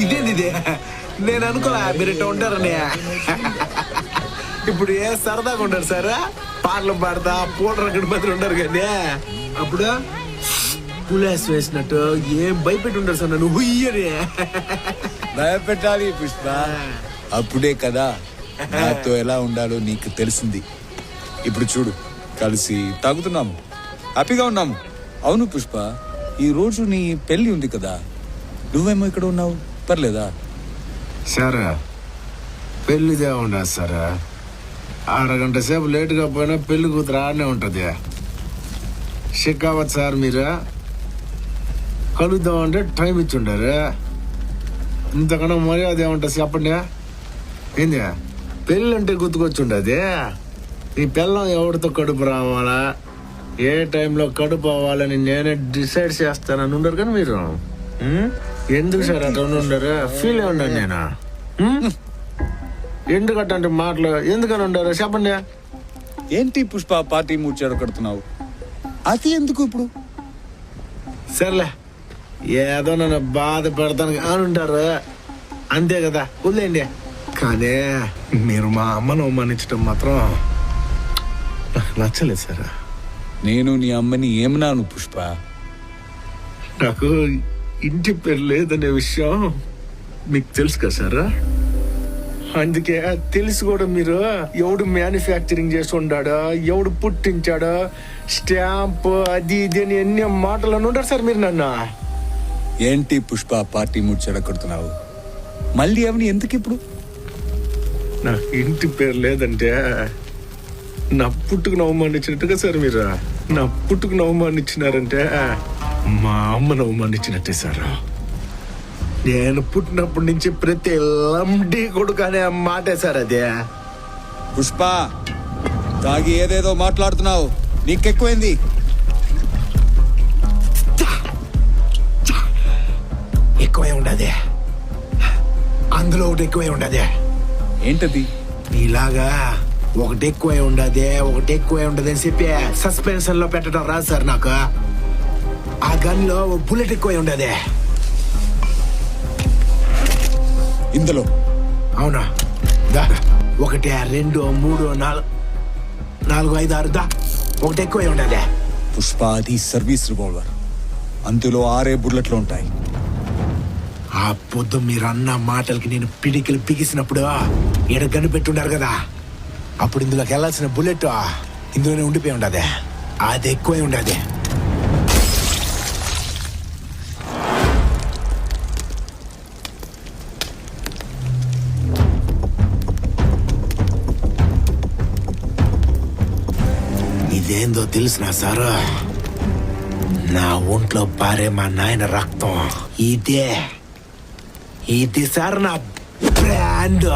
ఇదేంది ఇదే? నేను అనుకోలే మీరు ఇట్లా ఉంటారని. ఇప్పుడు ఏ సరదాగా ఉంటారు సార్, పాటలు పాడతా పూట రకడి మధ్యలో ఉంటారు కానీ అప్పుడు పులేస్ వేసినట్టు ఏం భయపెట్టి ఉంటారు సార్ నన్ను హుయ్యని. భయపెట్టాలి పుష్ప, అప్పుడే కదా నాతో ఎలా ఉండాలో నీకు తెలిసింది. ఇప్పుడు చూడు, కలిసి తాగుతున్నాము, హ్యాపీగా ఉన్నాము. అవును పుష్ప, ఈ రోజు నీ పెళ్లి ఉంది కదా, నువ్వేమో ఇక్కడ ఉన్నావు, పర్లేదా? సార్ పెళ్లిదే ఉండదు సార్, అరగంట సేపు లేటుగా పోయినా పెళ్లి కూతురు ఆడనే ఉంటుంది. షికావత్ సార్ మీరు కలుద్దామంటే టైం ఇచ్చి ఉండారు, ఇంతకన్నా మర్యాద ఏముంటుంది చెప్పండి. ఏంది పెళ్ళి అంటే గుర్తుకొచ్చి ఉండదు. ఈ పిల్లం ఎవరితో కడుపు రావాలా, ఏ టైంలో కడుపు అవ్వాలని నేనే డిసైడ్ చేస్తానని ఉండరు కానీ మీరు ఎందుకు సార్ అట్లా ఉండరు? ఫీల్ అయి ఉన్నాను నేను. ఎందుకంటే మాటలు ఎందుకని ఉండరు చెప్పండి. ఏంటి పుష్ప పార్టీ మూడ్చాడు కడుతున్నావు, అది ఎందుకు ఇప్పుడు? సర్లే, ఏదో నన్ను బాధ పెడతాను అని ఉంటారు అంతే కదా, వదిలేండి. కానీ మీరు మా అమ్మను అవమానించడం మాత్రం నాకు నచ్చలేదు సార్. నేను నీ అమ్మని ఏమన్నాను పుష్ప? నాకు ఇంటి పేరు లేదనే విషయం మీకు తెలుసు కదా సార్, అందుకే తెలిసి కూడా మీరు ఎవడు మ్యానుఫ్యాక్చరింగ్ చేసి ఉన్నాడో, ఎవడు పుట్టించాడో, స్టాంప్ అది ఇది అని ఎన్ని మాటలు అని ఉంటారు సార్ మీరు నన్ను. ఏంటి పుష్ప పార్టీ మూడ్చాడు కడుతున్నావు, మళ్ళీ అవని ఎందుకు ఇప్పుడు? నాకు ఇంటి పేరు లేదంటే నా పుట్టుకుని అవమానించినట్టుగా సార్ మీరు. నా పుట్టుకుని అవమానించినారంటే మా అమ్మను అవమానించినట్టే సార్. నేను పుట్టినప్పటి నుంచి ప్రతి లండి కొడుకు అనే మాటే సార్ అదే. పుష్ప తాగి ఏదేదో మాట్లాడుతున్నావు, నీకెక్కువైంది. ఎక్కువే ఉండదే, అందులో ఒకటి ఎక్కువే ఉండదే. ఏంటది? ఇలాగా ఒకటి ఎక్కువే ఉండదే, ఒకటి ఎక్కువే ఉండదు అని చెప్పి సస్పెన్షన్ లో పెట్టడం రాదు సార్ నాకు. ఆ గన్ లో బుల్లెట్ ఎక్కువే ఉండదే. ఇందులో అవునా? దా 1 2 3 4 4 5 6 దా ఒకటి ఎక్కువే ఉండదే. పుష్ప అది సర్వీస్ రివాల్వర్, అందులో 6 బుల్లెట్లు ఉంటాయి. ఆ పొద్దు మీరు అన్న మాటలకి నేను పిడికిలు బిగిసినప్పుడు ఈడ గన్ను పెట్టుండారు కదా, అప్పుడు ఇందులోకి వెళ్ళాల్సిన బుల్లెట్ ఇందులోనే ఉండిపోయి ఉండదే, అది ఎక్కువే ఉండదే. ఇదేందో తెలిసినా సారు, నా ఒంట్లో పారే మా నాయన రక్తం ఇది సార్, నా బ్రాండ్.